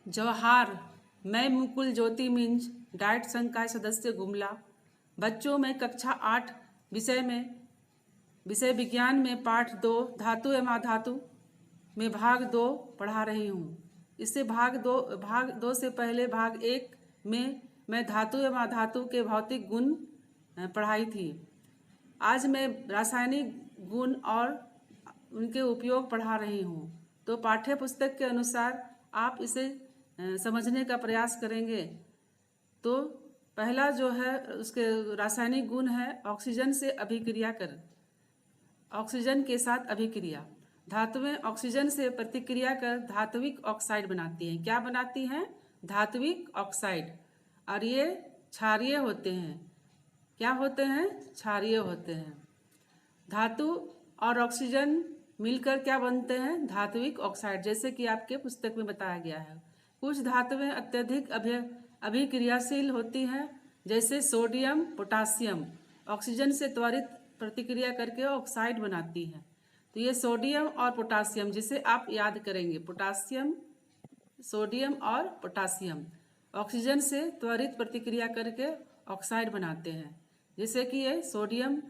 जवाहर, मैं मुकुल ज्योति मिंज, डाइट संकाय सदस्य गुमला। बच्चों में कक्षा 8 विषय विज्ञान में पाठ 2 धातु एवं अधातु में भाग 2 पढ़ा रही हूँ। इससे भाग दो से पहले भाग 1 में मैं धातु एवं अधातु के भौतिक गुण पढ़ाई थी। आज मैं रासायनिक गुण और उनके उपयोग पढ़ा रही हूँ। तो पाठ्य पुस्तक के अनुसार आप इसे समझने का प्रयास करेंगे। तो पहला जो है उसके रासायनिक गुण है ऑक्सीजन से अभिक्रिया कर, ऑक्सीजन के साथ अभिक्रिया। धातुएं ऑक्सीजन से प्रतिक्रिया कर धात्विक ऑक्साइड बनाती हैं। क्या बनाती हैं? धात्विक ऑक्साइड। और ये क्षारीय होते हैं। क्या होते हैं? क्षारीय होते हैं। धातु और ऑक्सीजन मिलकर क्या बनते हैं? धात्विक ऑक्साइड, जैसे कि आपके पुस्तक में बताया गया है। कुछ धातुएं अत्यधिक अभिक्रियाशील होती हैं, जैसे सोडियम पोटासियम ऑक्सीजन से त्वरित प्रतिक्रिया करके ऑक्साइड बनाती हैं। तो ये सोडियम और पोटासियम, जिसे आप याद करेंगे, पोटासियम, सोडियम और पोटासियम ऑक्सीजन से त्वरित प्रतिक्रिया करके ऑक्साइड बनाते हैं। जैसे कि ये सोडियम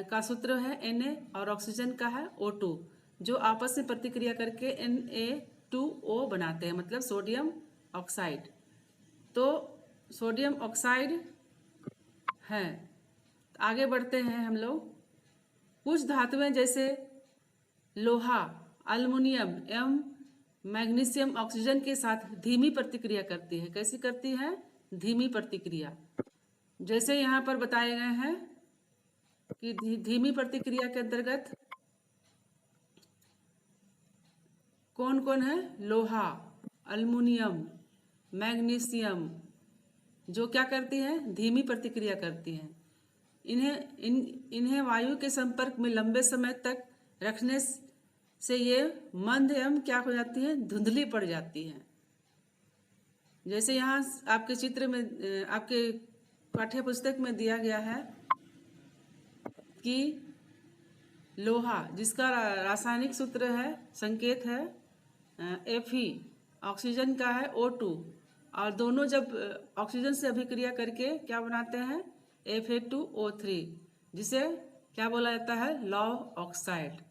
का सूत्र है Na और ऑक्सीजन का है O2, जो आपस में प्रतिक्रिया करके Na2O बनाते हैं, मतलब सोडियम ऑक्साइड। तो सोडियम ऑक्साइड है। आगे बढ़ते हैं हम लोग। कुछ धातुएं जैसे लोहा, अल्युमिनियम एवं मैग्नीशियम ऑक्सीजन के साथ धीमी प्रतिक्रिया करती है। कैसी करती है? धीमी प्रतिक्रिया। जैसे यहाँ पर बताए गए हैं कि धीमी प्रतिक्रिया के अंतर्गत कौन कौन है? लोहा, अल्युमिनियम, मैग्नीशियम, जो क्या करती हैं? धीमी प्रतिक्रिया करती हैं। इन्हें वायु के संपर्क में लंबे समय तक रखने से ये मंद एवं क्या हो जाती हैं? धुंधली पड़ जाती हैं। जैसे यहाँ आपके चित्र में, आपके पाठ्य पुस्तक में दिया गया है कि लोहा, जिसका रासायनिक सूत्र है, संकेत है Fe, ऑक्सीजन का है O2, और दोनों जब ऑक्सीजन से अभिक्रिया करके क्या बनाते हैं? Fa2O3, जिसे क्या बोला जाता है? लौह ऑक्साइड।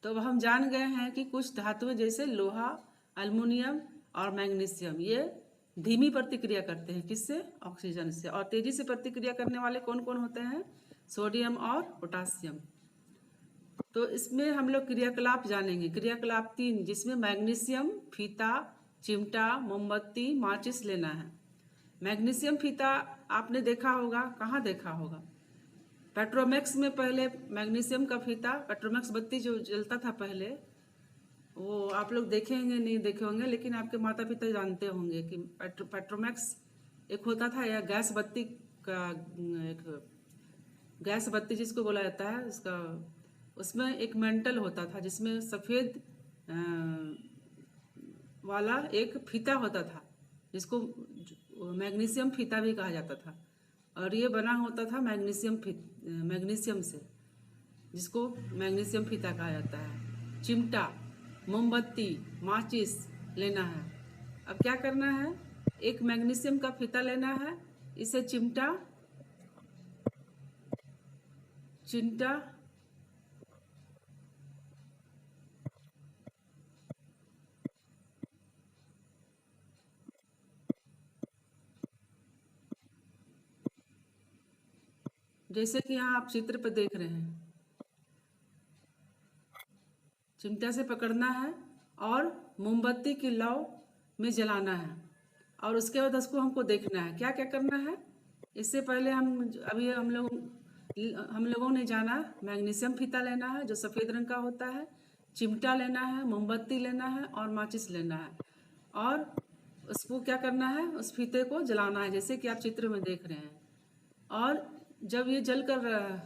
तो अब हम जान गए हैं कि कुछ धातुएं जैसे लोहा, अल्युमिनियम और मैग्नीशियम ये धीमी प्रतिक्रिया करते हैं। किससे? ऑक्सीजन से। और तेजी से प्रतिक्रिया करने वाले कौन कौन होते हैं? सोडियम और पोटासियम। तो इसमें हम लोग क्रियाकलाप जानेंगे। क्रियाकलाप 3, जिसमें मैग्नीशियम फीता, चिमटा, मोमबत्ती, माचिस लेना है। मैग्नीशियम फीता आपने देखा होगा। कहाँ देखा होगा? पेट्रोमैक्स में पहले मैग्नीशियम का फीता, पेट्रोमैक्स बत्ती जो जलता था पहले, वो आप लोग देखेंगे नहीं देखे होंगे, लेकिन आपके माता पिता जानते होंगे कि पेट्रोमैक्स एक होता था, या गैस बत्ती का एक गैस बत्ती जिसको बोला जाता है, उसका उसमें एक मेंटल होता था जिसमें सफ़ेद वाला एक फीता होता था, जिसको मैग्नीशियम फीता भी कहा जाता था। और ये बना होता था मैग्नीशियम से, जिसको मैग्नीशियम फीता कहा जाता है। चिमटा, मोमबत्ती, माचिस लेना है। अब क्या करना है? एक मैग्नीशियम का फीता लेना है, इसे चिमटा जैसे कि यहाँ आप चित्र पर देख रहे हैं, चिमटा से पकड़ना है और मोमबत्ती की लौ में जलाना है, और उसके बाद उसको हमको देखना है क्या क्या करना है। इससे पहले हम लोगों ने जाना मैग्नीशियम फीता लेना है जो सफ़ेद रंग का होता है, चिमटा लेना है, मोमबत्ती लेना है और माचिस लेना है, और उसको क्या करना है? उस फीते को जलाना है, जैसे कि आप चित्र में देख रहे हैं। और जब ये जलकर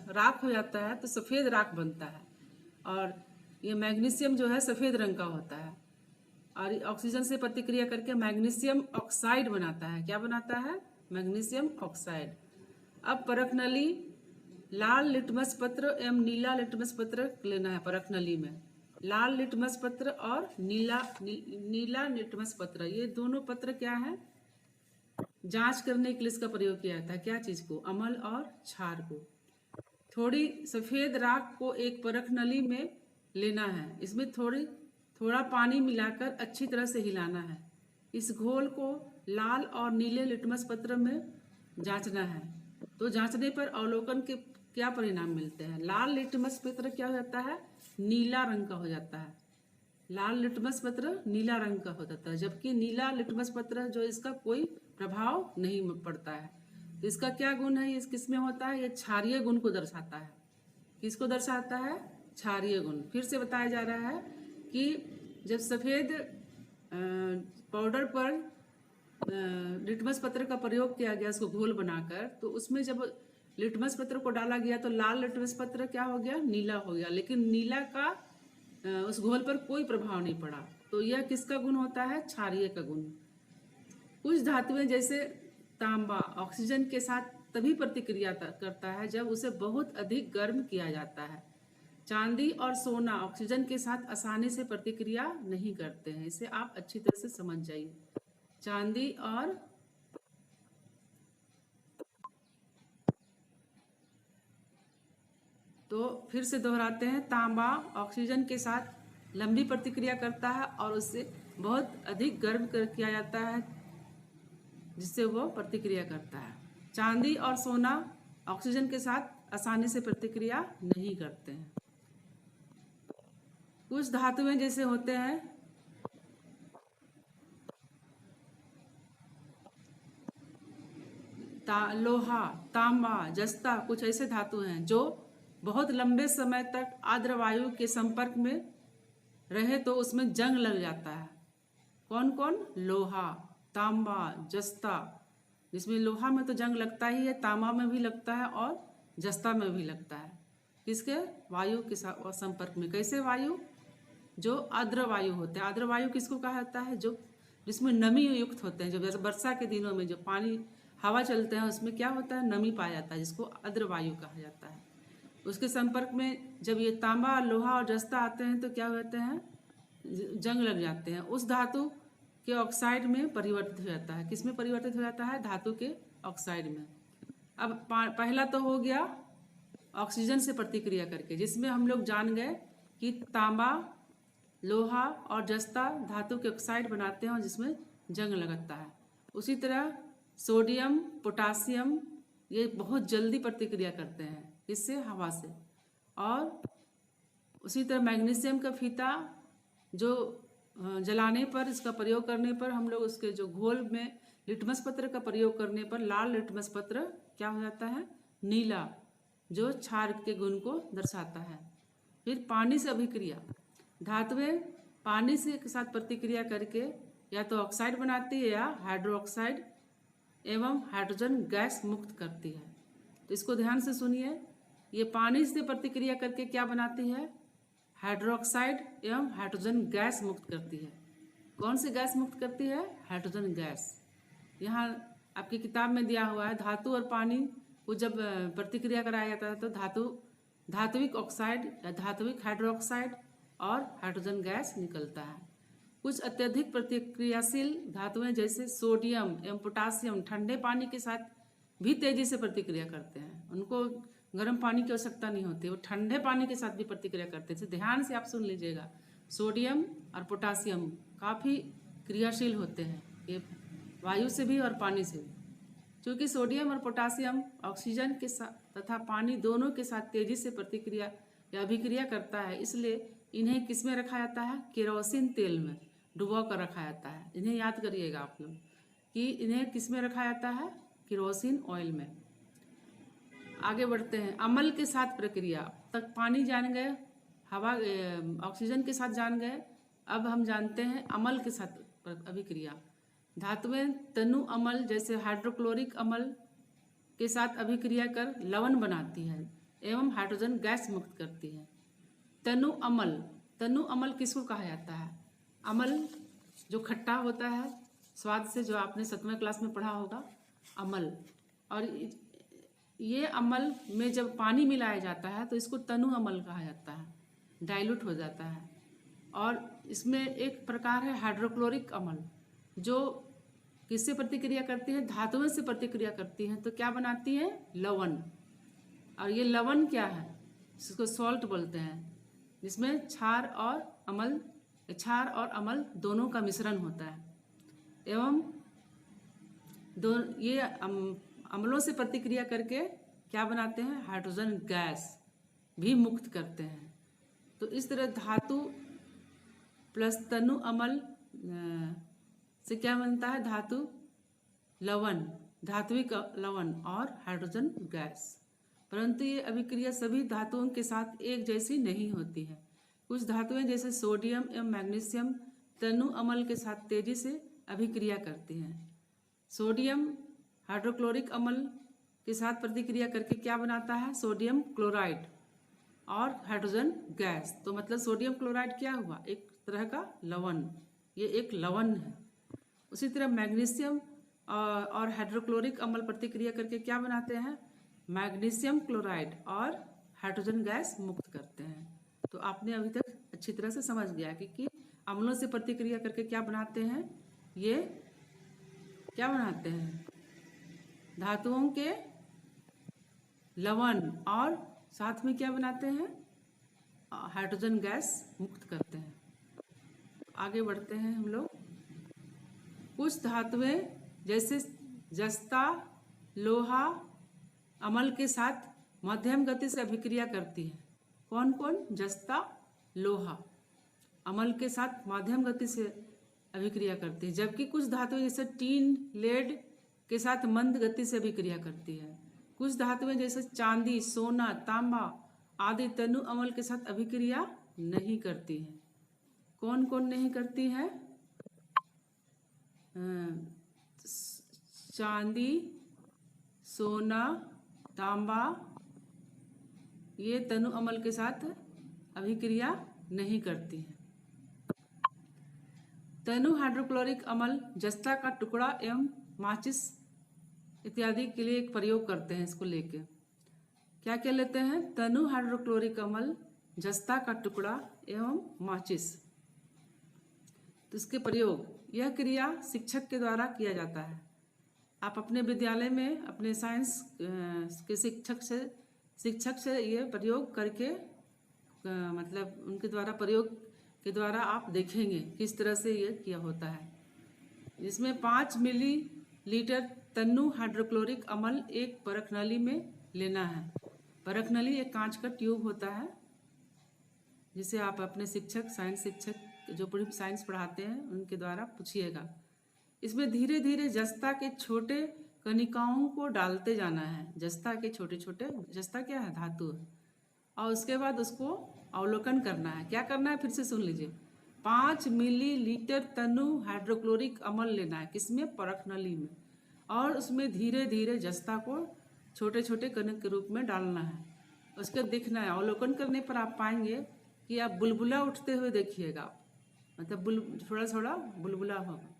राख हो जाता है तो सफ़ेद राख बनता है, और ये मैग्नीशियम जो है सफ़ेद रंग का होता है, और ऑक्सीजन से प्रतिक्रिया करके मैग्नीशियम ऑक्साइड बनाता है। क्या बनाता है? Magnesium oxide. अब परख नली, लाल लिटमस पत्र एवं नीला लिटमस पत्र लेना है परख नली में। लाल लिटमस पत्र और नीला लिटमस पत्र, ये दोनों पत्र क्या है, जांच करने के लिए इसका प्रयोग किया जाता है। क्या चीज को, अमल और क्षार को। थोड़ी सफेद राख को एक परख नली में लेना है, इसमें थोड़ा पानी मिलाकर अच्छी तरह से हिलाना है। इस घोल को लाल और नीले लिटमस पत्र में जांचना है। तो जांचने पर अवलोकन के क्या परिणाम मिलते हैं। लाल लिटमस पत्र क्या हो जाता है, नीला रंग का हो जाता है। लाल लिटमस पत्र नीला रंग का हो जाता है, जबकि नीला लिटमस पत्र जो इसका कोई प्रभाव नहीं पड़ता है। तो इसका क्या गुण है, ये किसमें होता है, ये क्षारीय गुण को दर्शाता है। किसको दर्शाता है, क्षारीय गुण। फिर से बताया जा रहा है कि जब सफ़ेद पाउडर पर लिटमस पत्र का प्रयोग किया गया उसको घोल बनाकर, तो उसमें जब लिटमस पत्र को डाला गया तो लाल लिटमस पत्र क्या हो गया, नीला हो गया, लेकिन नीला का उस घोल पर कोई प्रभाव नहीं पड़ा। तो यह किसका गुण होता है, क्षारीय का गुण। कुछ धातुएं जैसे तांबा ऑक्सीजन के साथ तभी प्रतिक्रिया करता है जब उसे बहुत अधिक गर्म किया जाता है। चांदी और सोना ऑक्सीजन के साथ आसानी से प्रतिक्रिया नहीं करते हैं। इसे आप अच्छी तरह से समझ जाइए। चांदी और तो फिर से दोहराते हैं, तांबा ऑक्सीजन के साथ लंबी प्रतिक्रिया करता है और उससे बहुत अधिक गर्म किया जाता है जिससे वो प्रतिक्रिया करता है। चांदी और सोना ऑक्सीजन के साथ आसानी से प्रतिक्रिया नहीं करते हैं। कुछ धातुएं जैसे होते हैं लोहा, तांबा, जस्ता, कुछ ऐसे धातु हैं जो बहुत लंबे समय तक आर्द्र वायु के संपर्क में रहे तो उसमें जंग लग जाता है। कौन कौन, लोहा, तांबा, जस्ता। जिसमें लोहा में तो जंग लगता ही है, तांबा में भी लगता है और जस्ता में भी लगता है। किसके, वायु के संपर्क में। कैसे वायु, जो आर्द्र वायु होते हैं। आर्द्र वायु किसको कहा जाता है, जो जिसमें नमी युक्त होते हैं। जब वर्षा के दिनों में जो पानी हवा चलते हैं उसमें क्या होता है, नमी पाया जाता है, जिसको आर्द्र वायु कहा जाता है। उसके संपर्क में जब ये तांबा, लोहा और जस्ता आते हैं तो क्या होते हैं, जंग लग जाते हैं। उस धातु के ऑक्साइड में परिवर्तित हो जाता है। किस में परिवर्तित हो जाता है, धातु के ऑक्साइड में। अब पहला तो हो गया ऑक्सीजन से प्रतिक्रिया करके, जिसमें हम लोग जान गए कि तांबा, लोहा और जस्ता धातु के ऑक्साइड बनाते हैं और जिसमें जंग लगता है। उसी तरह सोडियम, पोटासियम, ये बहुत जल्दी प्रतिक्रिया करते हैं, इससे, हवा से। और उसी तरह मैग्नीशियम का फीता जो जलाने पर, इसका प्रयोग करने पर हम लोग उसके जो घोल में लिटमस पत्र का प्रयोग करने पर लाल लिटमस पत्र क्या हो जाता है, नीला, जो क्षार के गुण को दर्शाता है। फिर पानी से अभिक्रिया। धातुएं पानी से के साथ प्रतिक्रिया करके या तो ऑक्साइड बनाती है या हाइड्रोक्साइड एवं हाइड्रोजन गैस मुक्त करती है। तो इसको ध्यान से सुनिए, ये पानी से प्रतिक्रिया करके क्या बनाती है, हाइड्रोक्साइड एवं हाइड्रोजन गैस मुक्त करती है। कौन सी गैस मुक्त करती है, हाइड्रोजन गैस। यहाँ आपकी किताब में दिया हुआ है, धातु और पानी को जब प्रतिक्रिया कराया जाता है तो धात्विक ऑक्साइड या धात्विक हाइड्रोक्साइड और हाइड्रोजन गैस निकलता है। कुछ अत्यधिक प्रतिक्रियाशील धातुएं जैसे सोडियम एवं पोटासियम ठंडे पानी के साथ भी तेजी से प्रतिक्रिया करते हैं। उनको गर्म पानी की आवश्यकता नहीं होती, वो ठंडे पानी के साथ भी प्रतिक्रिया करते हैं। ध्यान से आप सुन लीजिएगा, सोडियम और पोटासियम काफ़ी क्रियाशील होते हैं, ये वायु से भी और पानी से भी। क्योंकि सोडियम और पोटासियम ऑक्सीजन के साथ तथा पानी दोनों के साथ तेजी से प्रतिक्रिया या अभिक्रिया करता है, इसलिए इन्हें किस में रखा जाता है, केरोसिन तेल में डुबो कर रखा जाता है। इन्हें याद करिएगा आप लोग कि इन्हें किस में रखा जाता है, केरोसिन ऑयल में। आगे बढ़ते हैं, अम्ल के साथ प्रक्रिया। तक पानी जान गए, हवा ऑक्सीजन के साथ जान गए, अब हम जानते हैं अम्ल के साथ अभिक्रिया। धातुएं तनु अम्ल जैसे हाइड्रोक्लोरिक अम्ल के साथ अभिक्रिया कर लवण बनाती है एवं हाइड्रोजन गैस मुक्त करती है। तनु अम्ल किसको कहा जाता है, अम्ल जो खट्टा होता है स्वाद से, जो आपने 7वें क्लास में पढ़ा होगा, अम्ल। और ये अम्ल में जब पानी मिलाया जाता है तो इसको तनु अम्ल कहा जाता है, डाइल्यूट हो जाता है। और इसमें एक प्रकार है हाइड्रोक्लोरिक अम्ल, जो किससे प्रतिक्रिया करती है? धातुओं से प्रतिक्रिया करती हैं। तो क्या बनाती है? लवण। और ये लवण क्या है? इसको सॉल्ट बोलते हैं, जिसमें क्षार और अम्ल दोनों का मिश्रण होता है। एवं ये अम्लों से प्रतिक्रिया करके क्या बनाते हैं? हाइड्रोजन गैस भी मुक्त करते हैं। तो इस तरह धातु प्लस तनु अम्ल से क्या बनता है? धातु लवण, धात्विक लवण और हाइड्रोजन गैस। परंतु ये अभिक्रिया सभी धातुओं के साथ एक जैसी नहीं होती है। कुछ धातुएं जैसे सोडियम एवं मैग्नीशियम तनु अम्ल के साथ तेजी से अभिक्रिया करती हैं। सोडियम हाइड्रोक्लोरिक अम्ल के साथ प्रतिक्रिया करके क्या बनाता है? सोडियम क्लोराइड और हाइड्रोजन गैस। तो मतलब सोडियम क्लोराइड क्या हुआ? एक तरह का लवण, ये एक लवण है। उसी तरह मैग्नीशियम और हाइड्रोक्लोरिक अम्ल प्रतिक्रिया करके क्या बनाते हैं? मैग्नीशियम क्लोराइड और हाइड्रोजन गैस मुक्त करते हैं। तो आपने अभी तक अच्छी तरह से समझ गया कि अम्लों से प्रतिक्रिया करके क्या बनाते हैं? ये क्या बनाते हैं? धातुओं के लवण और साथ में क्या बनाते हैं? हाइड्रोजन गैस मुक्त करते हैं। आगे बढ़ते हैं हम लोग। कुछ धातुएं जैसे जस्ता, लोहा अम्ल के साथ मध्यम गति से अभिक्रिया करती है। कौन कौन? जस्ता, लोहा अम्ल के साथ मध्यम गति से अभिक्रिया करती है। जबकि कुछ धातुएं जैसे टीन, लेड के साथ मंद गति से अभिक्रिया करती है। कुछ धातुएं जैसे चांदी, सोना, तांबा आदि तनु अम्ल के साथ अभिक्रिया नहीं करती हैं। कौन कौन नहीं करती है? चांदी, सोना, तांबा ये तनु अम्ल के साथ अभिक्रिया नहीं करती है। तनु हाइड्रोक्लोरिक अम्ल जस्ता का टुकड़ा एवं माचिस इत्यादि के लिए एक प्रयोग करते हैं। इसको लेके क्या क्या लेते हैं? तनु हाइड्रोक्लोरिक अम्ल, जस्ता का टुकड़ा एवं माचिस। तो इसके प्रयोग, यह क्रिया शिक्षक के द्वारा किया जाता है। आप अपने विद्यालय में अपने साइंस के शिक्षक से ये प्रयोग करके मतलब उनके द्वारा प्रयोग के द्वारा आप देखेंगे किस तरह से ये किया होता है। इसमें 5 मिलीलीटर तनु हाइड्रोक्लोरिक अम्ल एक परख नली में लेना है। परख नली एक कांच का ट्यूब होता है, जिसे आप अपने साइंस शिक्षक जो पूरी साइंस पढ़ाते हैं उनके द्वारा पूछिएगा। इसमें धीरे धीरे जस्ता के छोटे कणिकाओं को डालते जाना है। जस्ता के छोटे छोटे, जस्ता क्या है? धातु है। और उसके बाद उसको अवलोकन करना है। क्या करना है? फिर से सुन लीजिए। 5 मिलीलीटर तनु हाइड्रोक्लोरिक अम्ल लेना है। किसमें? परख नली में। और उसमें धीरे धीरे जस्ता को छोटे छोटे कणिक के रूप में डालना है। उसके देखना है। अवलोकन करने पर आप पाएंगे कि आप बुलबुला उठते हुए देखिएगा, मतलब थोड़ा थोड़ा बुलबुला होगा।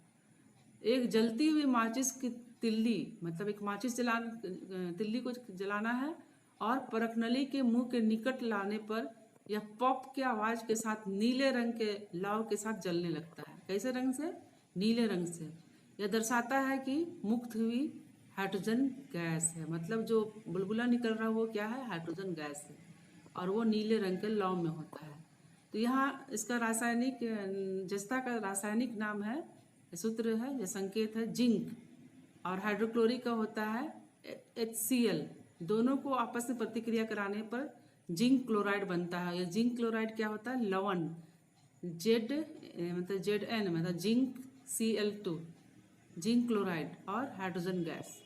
एक जलती हुई माचिस की तिल्ली, मतलब एक माचिस तिल्ली को जलाना है और परख नली के मुंह के निकट लाने पर यह पॉप की आवाज के साथ नीले रंग के लाव के साथ जलने लगता है। कैसे रंग से? नीले रंग से। यह दर्शाता है कि मुक्त हुई हाइड्रोजन गैस है। मतलब जो बुलबुला निकल रहा है वो क्या है? हाइड्रोजन गैस है, और वो नीले रंग के लाव में होता है। तो यहाँ इसका रासायनिक, जस्ता का रासायनिक नाम है, सूत्र है या संकेत है जिंक, और हाइड्रोक्लोरिक का होता है HCl। दोनों को आपस में प्रतिक्रिया कराने पर जिंक क्लोराइड बनता है। यह जिंक क्लोराइड क्या होता है? लवण, Zn मतलब जिंक Cl2, जिंक क्लोराइड और हाइड्रोजन गैस।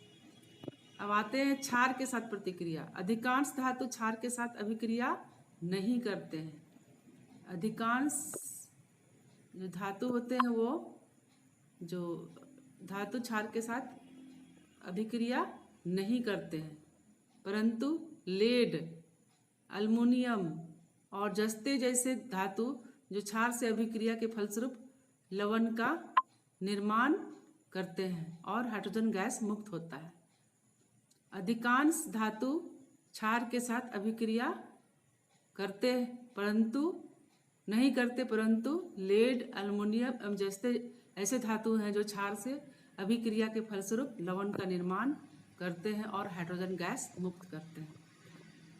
अब आते हैं क्षार के साथ प्रतिक्रिया। अधिकांश धातु क्षार के साथ अभिक्रिया नहीं करते हैं। अधिकांश जो धातु होते हैं वो जो धातु क्षार के साथ अभिक्रिया नहीं करते हैं, परंतु लेड, अल्मुनियम और जस्ते जैसे धातु जो क्षार से अभिक्रिया के फलस्वरूप लवण का निर्माण करते हैं और हाइड्रोजन गैस मुक्त होता है। अधिकांश धातु क्षार के साथ अभिक्रिया करते हैं, परंतु नहीं करते, परंतु लेड, एल्युमिनियम जैसे ऐसे धातु हैं जो क्षार से अभिक्रिया के फलस्वरूप लवण का निर्माण करते हैं और हाइड्रोजन गैस मुक्त करते हैं।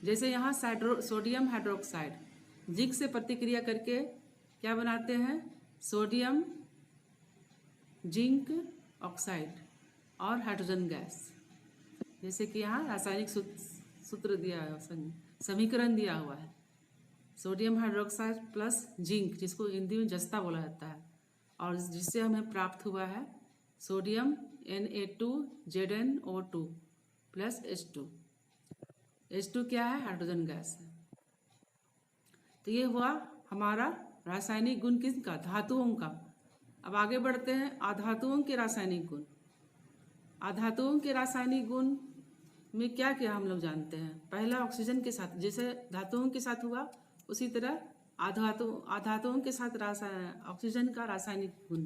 जैसे यहाँ सोडियम हाइड्रोक्साइड जिंक से प्रतिक्रिया करके क्या बनाते हैं, सोडियम जिंक ऑक्साइड और हाइड्रोजन गैस। जैसे कि यहाँ रासायनिक सूत्र दिया है, समीकरण दिया हुआ है, सोडियम हाइड्रोक्साइड प्लस जिंक, जिसको हिंदी में जस्ता बोला जाता है, और जिससे हमें प्राप्त हुआ है sodium Na2ZnO2 plus H2। H2 क्या है, हाइड्रोजन गैस है। तो ये हुआ हमारा रासायनिक गुण किसका, धातुओं का। अब आगे बढ़ते हैं अधातुओं के रासायनिक गुण। अधातुओं के रासायनिक गुण में क्या क्या हम लोग जानते हैं। पहला, ऑक्सीजन के साथ, जैसे धातुओं के साथ हुआ उसी तरह अधातुओं के साथ ऑक्सीजन का रासायनिक गुण।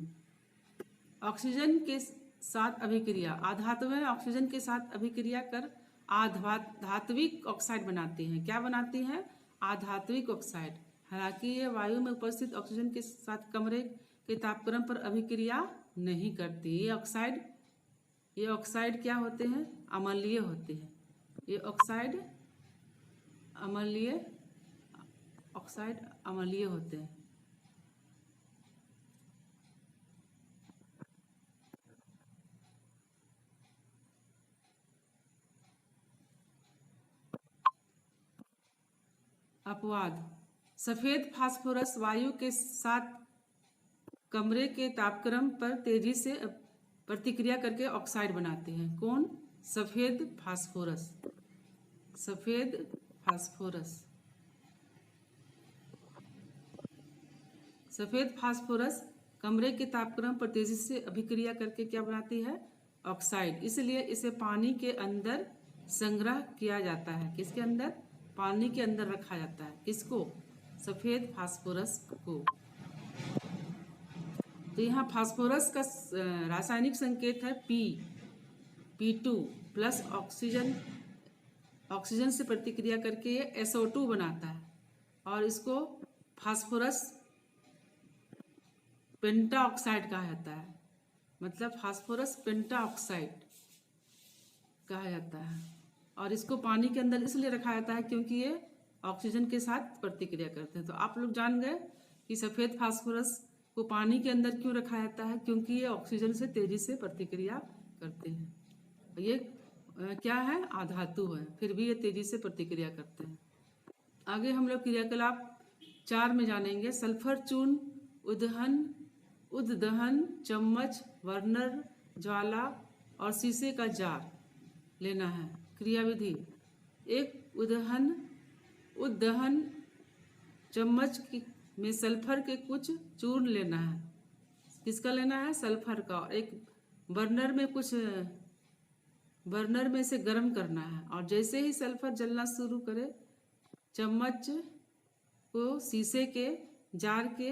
ऑक्सीजन के साथ अभिक्रिया, अधातुएं ऑक्सीजन के साथ अभिक्रिया कर धात्विक ऑक्साइड बनाती हैं। क्या बनाती हैं, अधात्विक ऑक्साइड। हालांकि ये वायु में उपस्थित ऑक्सीजन के साथ कमरे के तापक्रम पर अभिक्रिया नहीं करती। ये ऑक्साइड क्या होते हैं, अम्लीय होते हैं। ये ऑक्साइड अम्लीय होते हैं। अपवाद, सफेद फास्फोरस वायु के साथ कमरे के तापक्रम पर तेजी से प्रतिक्रिया करके ऑक्साइड बनाते हैं। कौन, सफेद फास्फोरस। सफेद फास्फोरस कमरे के तापक्रम पर तेजी से अभिक्रिया करके क्या बनाती है, ऑक्साइड। इसलिए इसे पानी के अंदर संग्रह किया जाता है। किसके अंदर, पानी के अंदर रखा जाता है। किसको, सफेद फास्फोरस को। तो यहाँ फास्फोरस का रासायनिक संकेत है P2 प्लस ऑक्सीजन से प्रतिक्रिया करके ये SO2 बनाता है, और इसको फास्फोरस पेंटा ऑक्साइड कहा जाता है। मतलब फास्फोरस पेंटा ऑक्साइड कहा जाता है। और इसको पानी के अंदर इसलिए रखा जाता है क्योंकि ये ऑक्सीजन के साथ प्रतिक्रिया करते हैं। तो आप लोग जान गए कि सफ़ेद फास्फोरस को पानी के अंदर क्यों रखा जाता है, क्योंकि ये ऑक्सीजन से तेजी से प्रतिक्रिया करते हैं। ये क्या है, अधातु है, फिर भी ये तेजी से प्रतिक्रिया करते हैं। आगे हम लोग क्रियाकलाप 4 में जानेंगे। सल्फर चूर्ण उद्दहन, चम्मच, बर्नर, ज्वाला और शीशे का जार लेना है। क्रियाविधि, एक उद्दहन चम्मच में सल्फर के कुछ चूर्ण लेना है। किसका लेना है, सल्फर का। और एक बर्नर में से गर्म करना है, और जैसे ही सल्फर जलना शुरू करे चम्मच को शीशे के जार के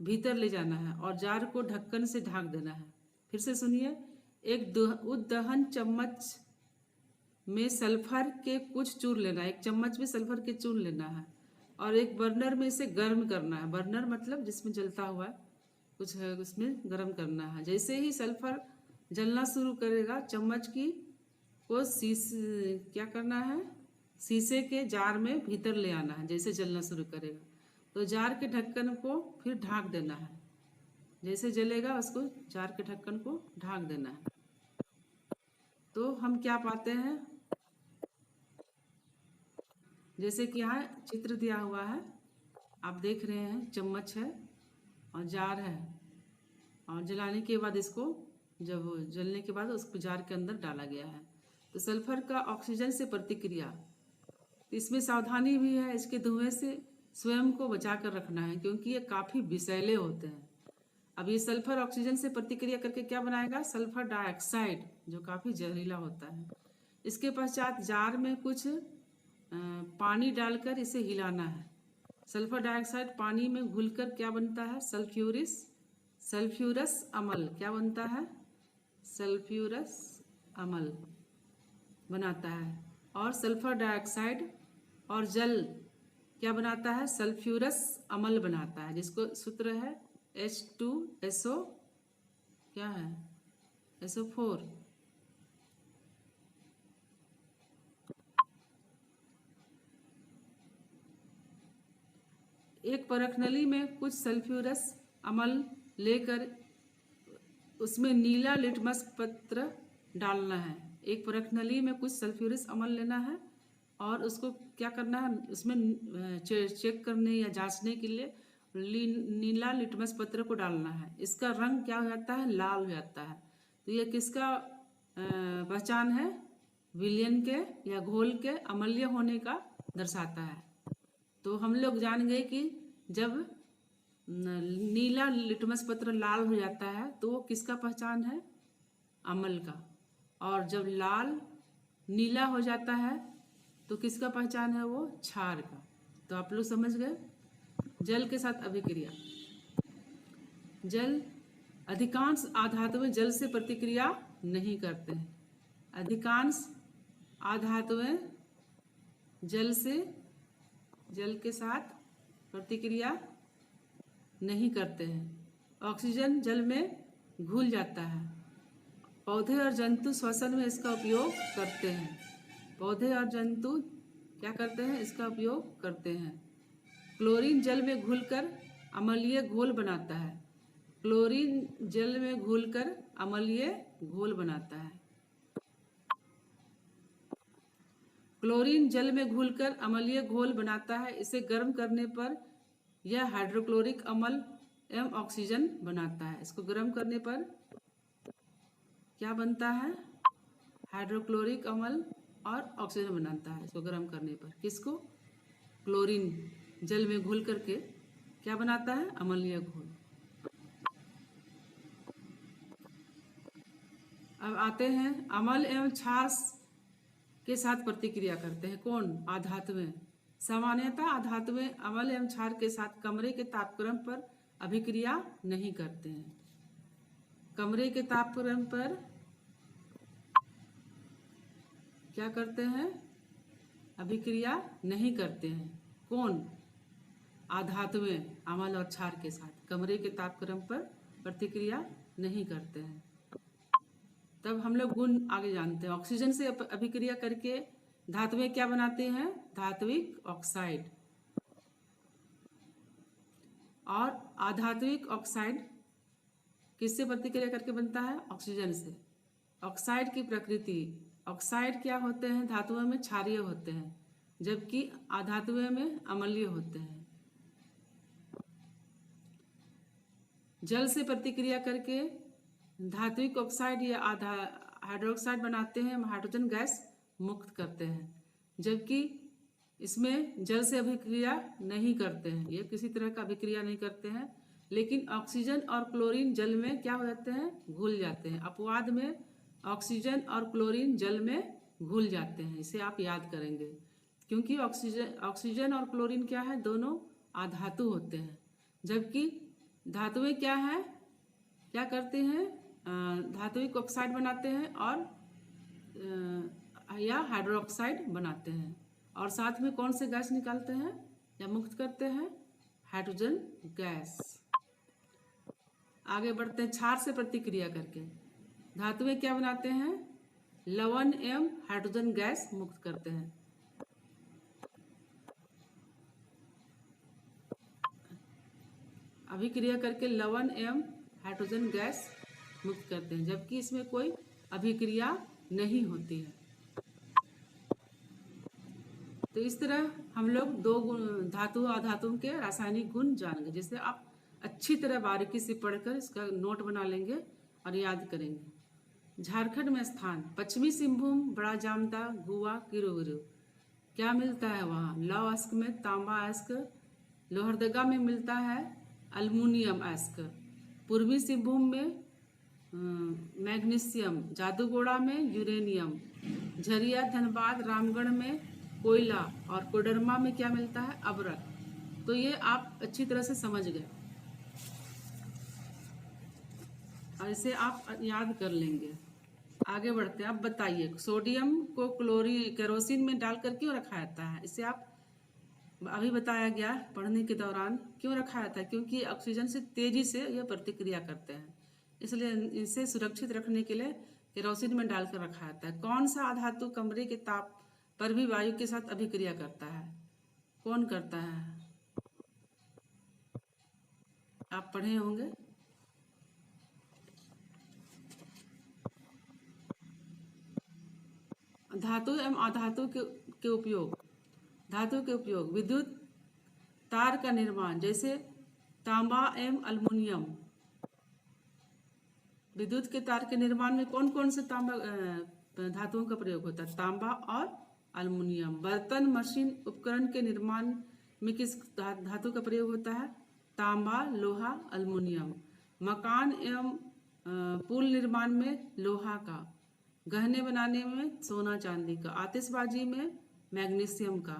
भीतर ले जाना है और जार को ढक्कन से ढक देना है। फिर से सुनिए, एक उद्दहन चम्मच में सल्फर के कुछ चूर्ण लेना है, एक चम्मच में सल्फर के चूर्ण लेना है, और एक बर्नर में इसे गर्म करना है। बर्नर मतलब जिसमें जलता हुआ कुछ है, उसमें गर्म करना है। जैसे ही सल्फर जलना शुरू करेगा चम्मच को क्या करना है, शीशे के जार में भीतर ले आना है। जैसे जलना शुरू करेगा तो जार के ढक्कन को फिर ढाँक देना है। जैसे जलेगा उसको जार के ढक्कन को ढाँक देना है। तो हम क्या पाते हैं, जैसे कि यहाँ चित्र दिया हुआ है, आप देख रहे हैं, चम्मच है और जार है, और जलाने के बाद इसको, जब जलने के बाद उसको जार के अंदर डाला गया है। तो सल्फर का ऑक्सीजन से प्रतिक्रिया, इसमें सावधानी भी है, इसके धुएं से स्वयं को बचा कर रखना है, क्योंकि ये काफ़ी विषैले होते हैं। अब ये सल्फर ऑक्सीजन से प्रतिक्रिया करके क्या बनाएगा, सल्फर डाइऑक्साइड, जो काफ़ी जहरीला होता है। इसके पश्चात जार में कुछ पानी डालकर इसे हिलाना है। सल्फर डाइऑक्साइड पानी में घुलकर क्या बनता है, सल्फ्यूरस अम्ल। क्या बनता है, सल्फ्यूरस अम्ल बनाता है। और सल्फर डाइऑक्साइड और जल क्या बनाता है? सल्फ्यूरस अम्ल बनाता है, जिसको सूत्र है H2SO क्या है? SO4। एक परखनली में कुछ सल्फ्यूरस अम्ल लेकर उसमें नीला लिटमस पत्र डालना है। एक परखनली में कुछ सल्फ्यूरस अम्ल लेना है और उसको क्या करना है, उसमें चेक करने या जांचने के लिए नीला लिटमस पत्र को डालना है। इसका रंग क्या हो जाता है? लाल हो जाता है। तो ये किसका पहचान है? विलयन के या घोल के अम्लीय होने का दर्शाता है। तो हम लोग जान गए कि जब नीला लिटमस पत्र लाल हो जाता है तो वो किसका पहचान है? अम्ल का। और जब लाल नीला हो जाता है तो किसका पहचान है? वो क्षार का। तो आप लोग समझ गए। जल के साथ अभिक्रिया। जल, अधिकांश आधातुएं जल से प्रतिक्रिया नहीं करते हैं। अधिकांश आधातुएं जल के साथ प्रतिक्रिया नहीं करते हैं। ऑक्सीजन जल में घुल जाता है। पौधे और जंतु श्वसन में इसका उपयोग करते हैं। पौधे और जंतु क्या करते हैं? इसका उपयोग करते हैं। क्लोरीन जल में घुलकर अम्लीय घोल बनाता है। क्लोरीन जल में घुलकर अम्लीय घोल बनाता है। क्लोरीन जल में घुलकर अम्लीय घोल बनाता है। इसे गर्म करने पर यह हाइड्रोक्लोरिक अम्ल एवं ऑक्सीजन बनाता है। इसको गर्म करने पर क्या बनता है? हाइड्रोक्लोरिक अम्ल और ऑक्सीजन बनाता है। इसको गर्म करने पर किसको? क्लोरीन जल में घुल करके क्या बनाता है? अम्लीय घोल। अब आते हैं अम्ल एवं क्षार के साथ प्रतिक्रिया करते हैं। कौन? आधातुएं। सामान्यतः आधातुएं अम्ल एवं क्षार के साथ कमरे के तापक्रम पर अभिक्रिया नहीं करते हैं। कमरे के तापक्रम पर क्या करते हैं? अभिक्रिया नहीं करते हैं। कौन? आधातुएं अम्ल और क्षार के साथ कमरे के तापक्रम पर प्रतिक्रिया नहीं करते हैं। तब हम लोग गुण आगे जानते हैं। ऑक्सीजन से अभिक्रिया करके धातुएं क्या बनाते हैं? धात्विक ऑक्साइड। और अधात्विक ऑक्साइड किससे प्रतिक्रिया करके बनता है? ऑक्सीजन से। ऑक्साइड की प्रकृति। ऑक्साइड क्या होते हैं? धातुओं में क्षारीय होते हैं, जबकि अधातुओं में अम्लीय होते हैं। जल से प्रतिक्रिया करके धात्विक ऑक्साइड या हाइड्रोक्साइड बनाते हैं। हाइड्रोजन गैस मुक्त करते हैं, जबकि इसमें जल से अभिक्रिया नहीं करते हैं। ये किसी तरह का अभिक्रिया नहीं करते हैं। लेकिन ऑक्सीजन और क्लोरीन जल में क्या हो जाते हैं? घुल जाते हैं। अपवाद में ऑक्सीजन और क्लोरीन जल में घुल जाते हैं। इसे आप याद करेंगे, क्योंकि ऑक्सीजन और क्लोरीन क्या है? दोनों अधातु होते हैं, जबकि धातुएं क्या है? क्या करते हैं? धात्विक ऑक्साइड बनाते हैं और या हाइड्रोक्साइड बनाते हैं। और साथ में कौन से गैस निकालते हैं या मुक्त करते हैं? Hydrogen gas. आगे बढ़ते हैं। क्षार से प्रतिक्रिया करके धातुएं क्या बनाते हैं? लवण एवं हाइड्रोजन गैस मुक्त करते हैं। अभिक्रिया करके लवण एवं हाइड्रोजन गैस मुक्त करते हैं, जबकि इसमें कोई अभिक्रिया नहीं होती है। तो इस तरह हम लोग दो धातु अधातुओं के रासायनिक गुण जान गए, जिससे आप अच्छी तरह बारीकी से पढ़कर इसका नोट बना लेंगे और याद करेंगे। झारखंड में स्थान: पश्चिमी सिंहभूम, बड़ा जामदा, गुवा, किरोगिरो। क्या मिलता है वहाँ? लौह अयस्क में तांबा अयस्क। लोहरदगा में मिलता है अल्मुनियम अयस्क। पूर्वी सिंहभूम में मैग्नीशियम। जादूगोड़ा में यूरेनियम। झरिया, धनबाद, रामगढ़ में कोयला। और कोडरमा में क्या मिलता है? अबरक। तो ये आप अच्छी तरह से समझ गए और इसे आप याद कर लेंगे। आगे बढ़ते हैं। अब बताइए, सोडियम को केरोसिन में डाल कर क्यों रखा जाता है? इसे आप अभी बताया गया पढ़ने के दौरान क्यों रखा जाता है, क्योंकि ऑक्सीजन से तेजी से यह प्रतिक्रिया करते हैं, इसलिए इसे सुरक्षित रखने के लिए केरोसिन में डालकर रखा जाता है। कौन सा अधातु कमरे के ताप पर भी वायु के साथ अभिक्रिया करता है? कौन करता है? आप पढ़े होंगे। धातु एवं अधातु के उपयोग। धातु के उपयोग विद्युत तार का निर्माण, जैसे तांबा एवं अल्युमिनियम। विद्युत के तार के निर्माण में कौन कौन से धातुओं का प्रयोग होता है? तांबा और अल्युमिनियम। बर्तन, मशीन, उपकरण के निर्माण में किस धातु का प्रयोग होता है? तांबा, लोहा, अल्युमिनियम। मकान एवं पुल निर्माण में लोहा का। गहने बनाने में सोना चांदी का। आतिशबाजी में मैग्नीशियम का।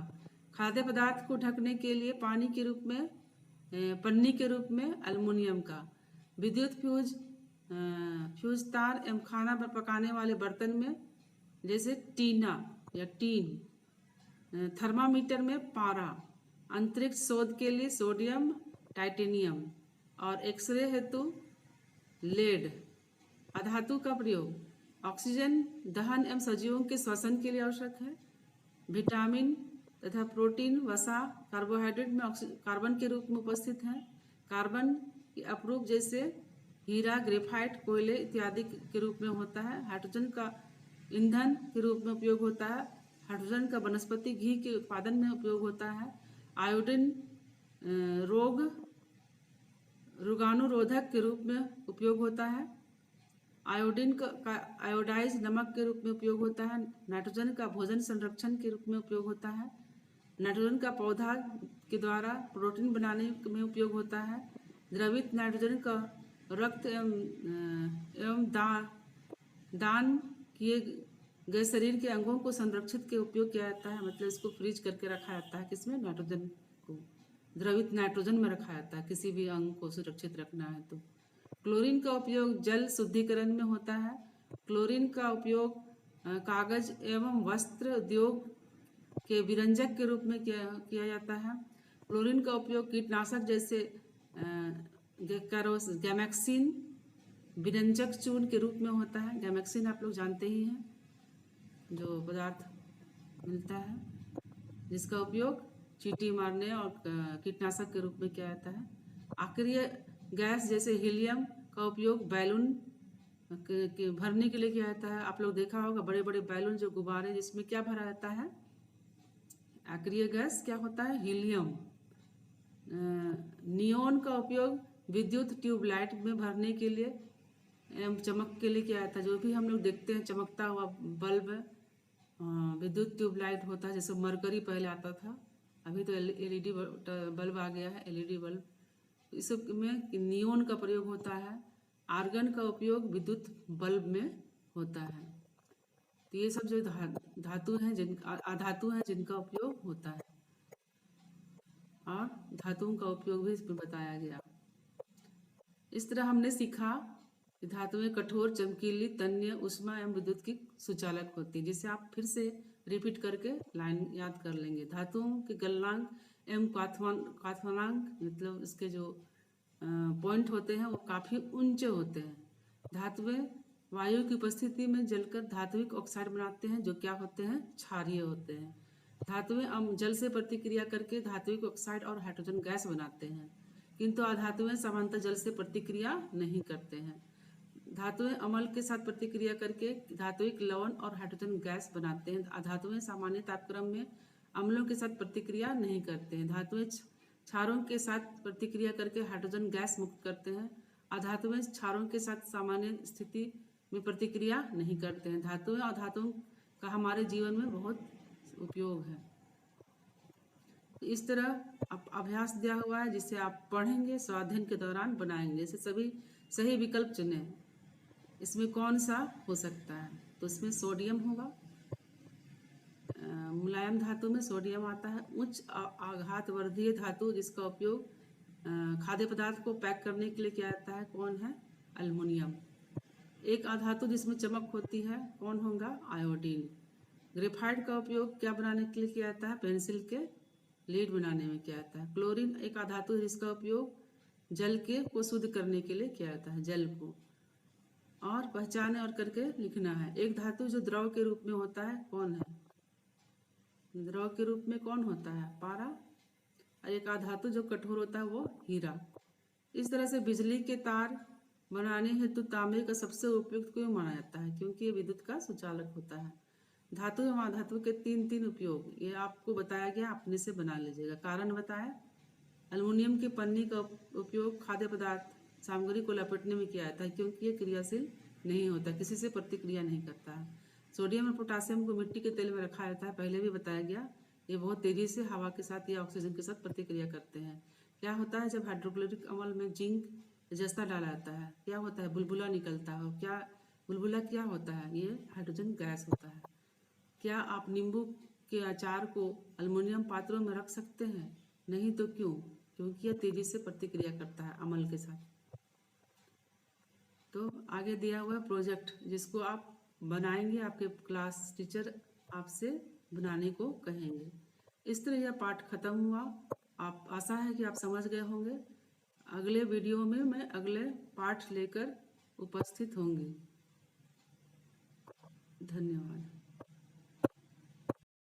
खाद्य पदार्थ को ढकने के लिए पानी के रूप में पन्नी के रूप में अल्युमिनियम का। विद्युत फ्यूज तार एवं खाना पकाने वाले बर्तन में जैसे टीना या टीन। थर्मामीटर में पारा। अंतरिक्ष शोध के लिए सोडियम, टाइटेनियम। और एक्सरे हेतु लेड। अधातु का प्रयोग ऑक्सीजन दहन एवं सजीवों के श्वसन के लिए आवश्यक है। विटामिन तथा प्रोटीन, वसा, कार्बोहाइड्रेट में कार्बन के रूप में उपस्थित हैं। कार्बन के अपरूप जैसे हीरा, ग्रेफाइट, कोयले इत्यादि के रूप में होता है। हाइड्रोजन का ईंधन के रूप में उपयोग होता है। हाइड्रोजन का वनस्पति घी के उत्पादन में उपयोग होता है। आयोडीन रोगाणुरोधक के रूप में उपयोग होता है। आयोडीन का आयोडाइज नमक के रूप में उपयोग होता है। नाइट्रोजन का भोजन संरक्षण के रूप में उपयोग होता है। नाइट्रोजन का पौधा के द्वारा प्रोटीन बनाने में उपयोग होता है। द्रवित नाइट्रोजन का रक्त एवं दान किए गए शरीर के अंगों को संरक्षित के उपयोग किया जाता है, मतलब इसको फ्रीज करके रखा जाता है। किसमें? नाइट्रोजन को द्रवित नाइट्रोजन में रखा जाता है, किसी भी अंग को सुरक्षित रखना है तो। क्लोरीन का उपयोग जल शुद्धिकरण में होता है। क्लोरीन का उपयोग कागज एवं वस्त्र उद्योग के विरंजक के रूप में किया जाता है। क्लोरीन का उपयोग कीटनाशक जैसे गैमेक्सिन विरंजक चूर्ण के रूप में होता है। गैमेक्सिन आप लोग जानते ही हैं, जो पदार्थ मिलता है जिसका उपयोग चींटी मारने और कीटनाशक के रूप में किया जाता है। अक्रिय गैस जैसे हीलियम का उपयोग बैलून के भरने के लिए किया जाता है। आप लोग देखा होगा बड़े बड़े बैलून जो गुब्बारे जिसमें क्या भरा जाता है? अक्रिय गैस क्या होता है? हीलियम। नियोन का उपयोग विद्युत ट्यूबलाइट में भरने के लिए एवं चमक के लिए किया जाता है। जो भी हम लोग देखते हैं चमकता हुआ बल्ब विद्युत ट्यूबलाइट होता है। जैसे मरकरी पहले आता था, अभी तो एलईडी बल्ब आ गया है, एलईडी बल्ब। इस सब में नियोन का प्रयोग होता है। आर्गन का उपयोग विद्युत बल्ब में होता है। तो ये सब जो धातु हैं अधातु हैं जिनका उपयोग होता है, और धातुओं का उपयोग भी इसमें बताया गया। इस तरह हमने सीखा कि धातुएं कठोर, चमकीली, तन्य, ऊष्मा एवं विद्युत की सुचालक होती है। जिसे आप फिर से रिपीट करके लाइन याद कर लेंगे। धातुओं के गलनांक एवं क्वाथनांक, मतलब इसके जो पॉइंट होते हैं वो काफ़ी ऊंचे होते हैं। धातुएं वायु की उपस्थिति में जलकर धात्विक ऑक्साइड बनाते हैं, जो क्या होते हैं? क्षारीय होते हैं। धातुएं जल से प्रतिक्रिया करके धात्विक ऑक्साइड और हाइड्रोजन गैस बनाते हैं, किंतु अधातुएं सामान्यतः जल से प्रतिक्रिया नहीं करते हैं। धातुएं अम्ल के साथ प्रतिक्रिया करके धात्विक लवण और हाइड्रोजन गैस बनाते हैं। अधातुएं सामान्य तापक्रम में अम्लों के साथ प्रतिक्रिया नहीं करते हैं। धातुएं क्षारों के साथ प्रतिक्रिया करके हाइड्रोजन गैस मुक्त करते हैं। अधातुएं क्षारों के साथ सामान्य स्थिति में प्रतिक्रिया नहीं करते हैं। धातुएं और धातुओं का हमारे जीवन में बहुत उपयोग है। इस तरह अभ्यास दिया हुआ है जिसे आप पढ़ेंगे, स्वाध्याय के दौरान बनाएंगे। जैसे सभी सही विकल्प चुनें, इसमें कौन सा हो सकता है? तो इसमें सोडियम होगा। मुलायम धातु में सोडियम आता है। उच्च आघातवर्धीय धातु जिसका उपयोग खाद्य पदार्थ को पैक करने के लिए किया जाता है, कौन है? अल्युमिनियम। एक अधातु जिसमें चमक होती है, कौन होगा? आयोडीन। ग्रेफाइट का उपयोग क्या बनाने के लिए किया जाता है? पेंसिल के लीड बनाने में किया जाता है। क्लोरीन एक अधातु है जिसका उपयोग जल को शुद्ध करने के लिए किया जाता है, जल को। और पहचाने और करके लिखना है। एक धातु जो द्रव के रूप में होता है कौन है? द्रव के रूप में कौन होता है? पारा। और एक अधातु जो कठोर होता है वो हीरा। इस तरह से बिजली के तार बनाने हेतु तांबे का सबसे उपयुक्त क्यों माना जाता है? क्योंकि ये विद्युत का सुचालक होता है। धातु एवं अधातु के तीन उपयोग ये आपको बताया गया, अपने से बना लीजिएगा। कारण बताया, एल्युमिनियम की पन्नी का उपयोग खाद्य पदार्थ सामग्री को लपेटने में किया जाता है क्योंकि ये क्रियाशील नहीं होता, किसी से प्रतिक्रिया नहीं करता है। सोडियम और पोटासियम को मिट्टी के तेल में रखा जाता है, पहले भी बताया गया। ये बहुत तेजी से हवा के साथ या ऑक्सीजन के साथ प्रतिक्रिया करते हैं। क्या होता है जब हाइड्रोक्लोरिक अम्ल में जिंक जस्ता डाला जाता है, क्या होता है? बुलबुला निकलता है। क्या बुलबुला क्या होता है? ये हाइड्रोजन गैस होता है। क्या आप नींबू के अचार को एल्युमिनियम पात्रों में रख सकते हैं? नहीं तो क्यों? क्योंकि यह तेजी से प्रतिक्रिया करता है अम्ल के साथ। तो आगे दिया हुआ प्रोजेक्ट जिसको आप बनाएंगे, आपके क्लास टीचर आपसे बनाने को कहेंगे। इस तरह यह पाठ खत्म हुआ। आप आशा है कि आप समझ गए होंगे। अगले वीडियो में मैं अगले पाठ लेकर उपस्थित होंगी। धन्यवाद।